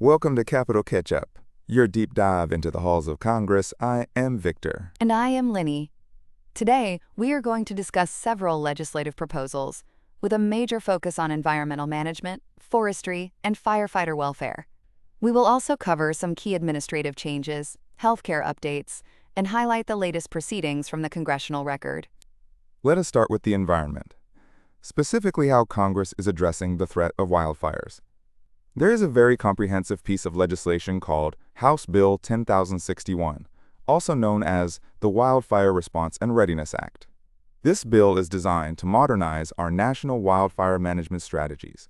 Welcome to Capital Catch-Up, your deep dive into the halls of Congress. I am Victor. And I am Linny. Today, we are going to discuss several legislative proposals with a major focus on environmental management, forestry, and firefighter welfare. We will also cover some key administrative changes, healthcare updates, and highlight the latest proceedings from the congressional record. Let us start with the environment, specifically how Congress is addressing the threat of wildfires. There is a very comprehensive piece of legislation called House Bill 10,061, also known as the Wildfire Response and Readiness Act. This bill is designed to modernize our national wildfire management strategies.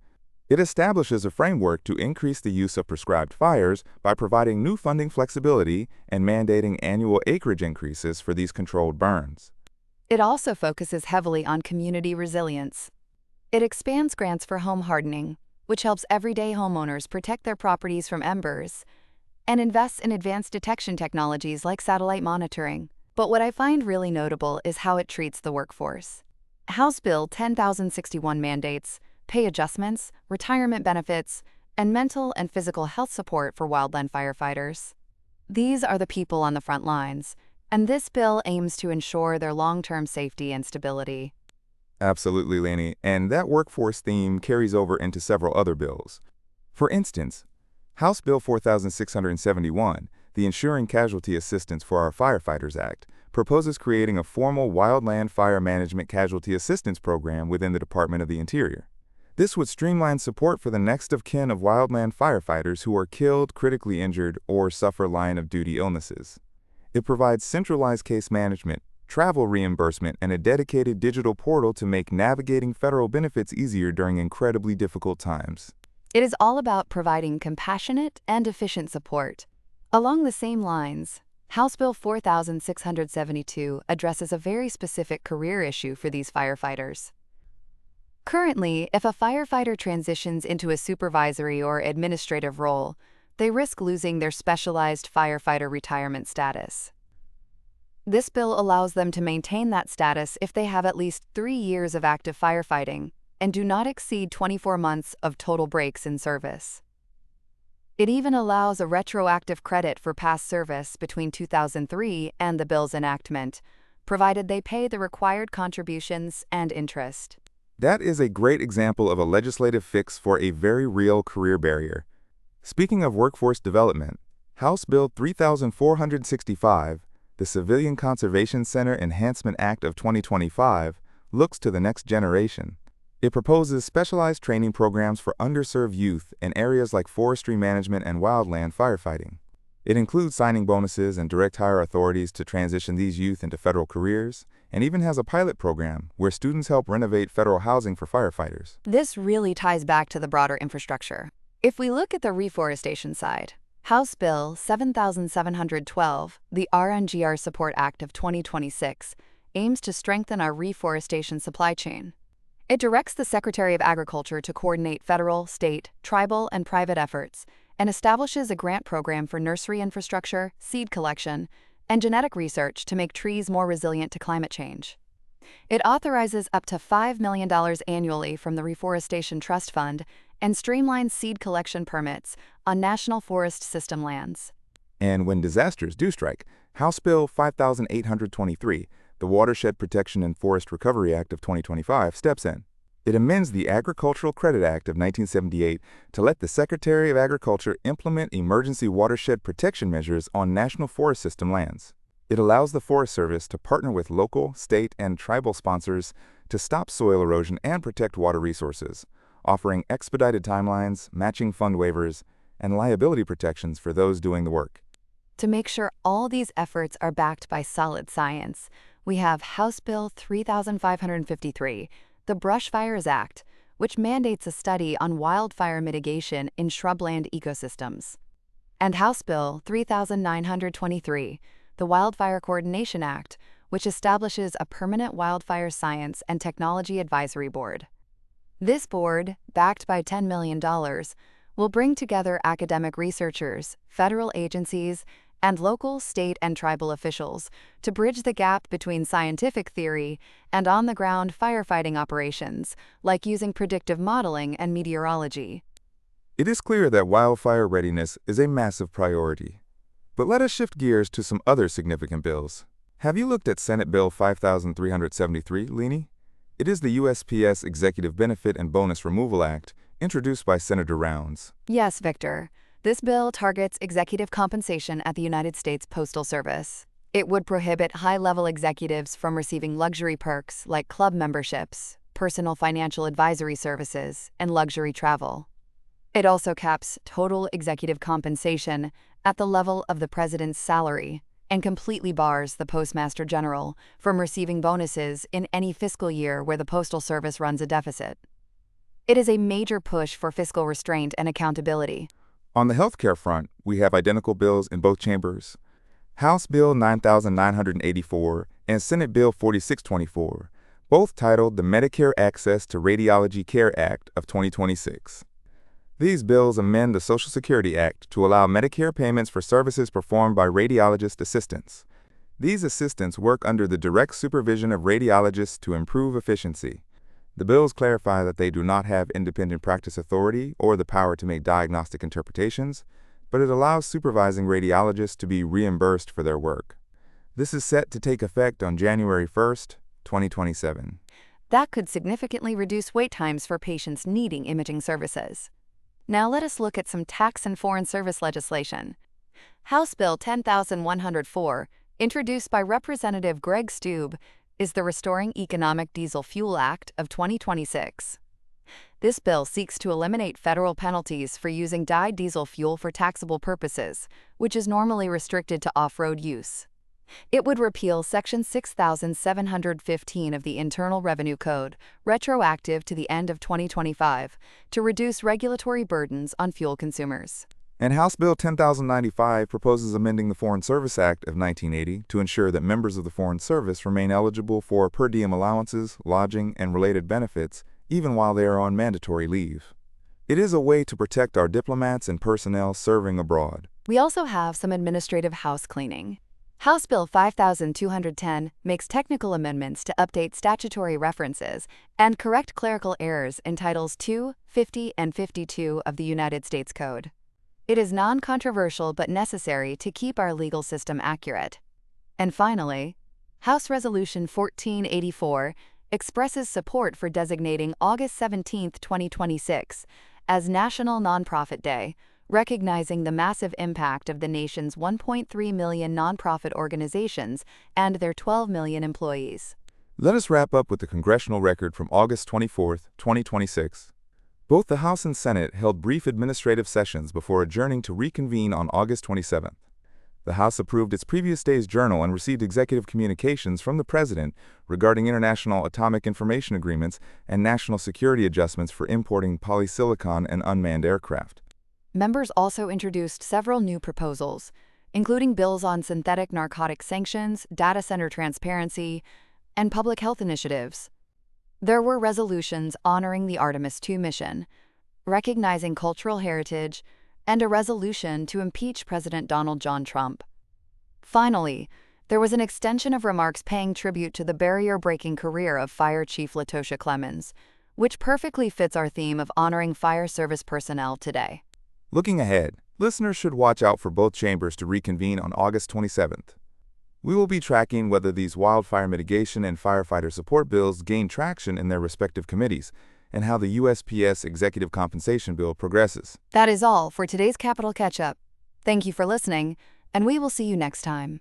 It establishes a framework to increase the use of prescribed fires by providing new funding flexibility and mandating annual acreage increases for these controlled burns. It also focuses heavily on community resilience. It expands grants for home hardening, which helps everyday homeowners protect their properties from embers, and invests in advanced detection technologies like satellite monitoring. But what I find really notable is how it treats the workforce. House Bill 10,061 mandates pay adjustments, retirement benefits, and mental and physical health support for wildland firefighters. These are the people on the front lines, and this bill aims to ensure their long-term safety and stability. Absolutely, Laney, and that workforce theme carries over into several other bills. For instance, House Bill 4671, the Ensuring Casualty Assistance for Our Firefighters Act, proposes creating a formal wildland fire management casualty assistance program within the Department of the Interior. This would streamline support for the next of kin of wildland firefighters who are killed, critically injured, or suffer line-of-duty illnesses. It provides centralized case management, travel reimbursement, and a dedicated digital portal to make navigating federal benefits easier during incredibly difficult times. It is all about providing compassionate and efficient support. Along the same lines, House Bill 4672 addresses a very specific career issue for these firefighters. Currently, if a firefighter transitions into a supervisory or administrative role, they risk losing their specialized firefighter retirement status. This bill allows them to maintain that status if they have at least 3 years of active firefighting and do not exceed 24 months of total breaks in service. It even allows a retroactive credit for past service between 2003 and the bill's enactment, provided they pay the required contributions and interest. That is a great example of a legislative fix for a very real career barrier. Speaking of workforce development, House Bill 3465, the Civilian Conservation Center Enhancement Act of 2025, looks to the next generation. It proposes specialized training programs for underserved youth in areas like forestry management and wildland firefighting. It includes signing bonuses and direct hire authorities to transition these youth into federal careers, and even has a pilot program where students help renovate federal housing for firefighters. This really ties back to the broader infrastructure. If we look at the reforestation side, House Bill 7712, the RNGR Support Act of 2026, aims to strengthen our reforestation supply chain. It directs the Secretary of Agriculture to coordinate federal, state, tribal, and private efforts, and establishes a grant program for nursery infrastructure, seed collection, and genetic research to make trees more resilient to climate change. It authorizes up to $5 million annually from the Reforestation Trust Fund and streamlines seed collection permits on National Forest System lands. And when disasters do strike, House Bill 5823, the Watershed Protection and Forest Recovery Act of 2025, steps in. It amends the Agricultural Credit Act of 1978 to let the Secretary of Agriculture implement emergency watershed protection measures on National Forest System lands. It allows the Forest Service to partner with local, state, and tribal sponsors to stop soil erosion and protect water resources, offering expedited timelines, matching fund waivers, and liability protections for those doing the work. To make sure all these efforts are backed by solid science, we have House Bill 3553, the Brush Fires Act, which mandates a study on wildfire mitigation in shrubland ecosystems, and House Bill 3923, the Wildfire Coordination Act, which establishes a permanent wildfire science and technology advisory board. This board, backed by $10 million, will bring together academic researchers, federal agencies, and local, state, and tribal officials to bridge the gap between scientific theory and on-the-ground firefighting operations, like using predictive modeling and meteorology. It is clear that wildfire readiness is a massive priority. But let us shift gears to some other significant bills. Have you looked at Senate Bill 5373, Leni? It is the USPS Executive Benefit and Bonus Removal Act, introduced by Senator Rounds. Yes, Victor. This bill targets executive compensation at the United States Postal Service. It would prohibit high-level executives from receiving luxury perks like club memberships, personal financial advisory services, and luxury travel. It also caps total executive compensation at the level of the president's salary and completely bars the Postmaster General from receiving bonuses in any fiscal year where the Postal Service runs a deficit. It is a major push for fiscal restraint and accountability. On the healthcare front, we have identical bills in both chambers. House Bill 9984 and Senate Bill 4624, both titled the Medicare Access to Radiology Care Act of 2026. These bills amend the Social Security Act to allow Medicare payments for services performed by radiologist assistants. These assistants work under the direct supervision of radiologists to improve efficiency. The bills clarify that they do not have independent practice authority or the power to make diagnostic interpretations, but it allows supervising radiologists to be reimbursed for their work. This is set to take effect on January 1st, 2027. That could significantly reduce wait times for patients needing imaging services. Now let us look at some tax and foreign service legislation. House Bill 10104, introduced by Representative Greg Steube, is the Restoring Economic Diesel Fuel Act of 2026. This bill seeks to eliminate federal penalties for using dyed diesel fuel for taxable purposes, which is normally restricted to off-road use. It would repeal Section 6715 of the Internal Revenue Code, retroactive to the end of 2025, to reduce regulatory burdens on fuel consumers. And House Bill 10095 proposes amending the Foreign Service Act of 1980 to ensure that members of the Foreign Service remain eligible for per diem allowances, lodging, and related benefits, even while they are on mandatory leave. It is a way to protect our diplomats and personnel serving abroad. We also have some administrative house cleaning. House Bill 5210 makes technical amendments to update statutory references and correct clerical errors in Titles 2, 50, and 52 of the United States Code. It is non-controversial but necessary to keep our legal system accurate. And finally, House Resolution 1484 expresses support for designating August 17, 2026, as National Nonprofit Day, recognizing the massive impact of the nation's 1.3 million nonprofit organizations and their 12 million employees. Let us wrap up with the congressional record from August 24, 2026. Both the House and Senate held brief administrative sessions before adjourning to reconvene on August 27th. The House approved its previous day's journal and received executive communications from the President regarding international atomic information agreements and national security adjustments for importing polysilicon and unmanned aircraft. Members also introduced several new proposals, including bills on synthetic narcotic sanctions, data center transparency, and public health initiatives. There were resolutions honoring the Artemis II mission, recognizing cultural heritage, and a resolution to impeach President Donald John Trump. Finally, there was an extension of remarks paying tribute to the barrier-breaking career of Fire Chief Latosha Clemens, which perfectly fits our theme of honoring fire service personnel today. Looking ahead, listeners should watch out for both chambers to reconvene on August 27th. We will be tracking whether these wildfire mitigation and firefighter support bills gain traction in their respective committees, and how the USPS Executive Compensation Bill progresses. That is all for today's Capital Catch-Up. Thank you for listening, and we will see you next time.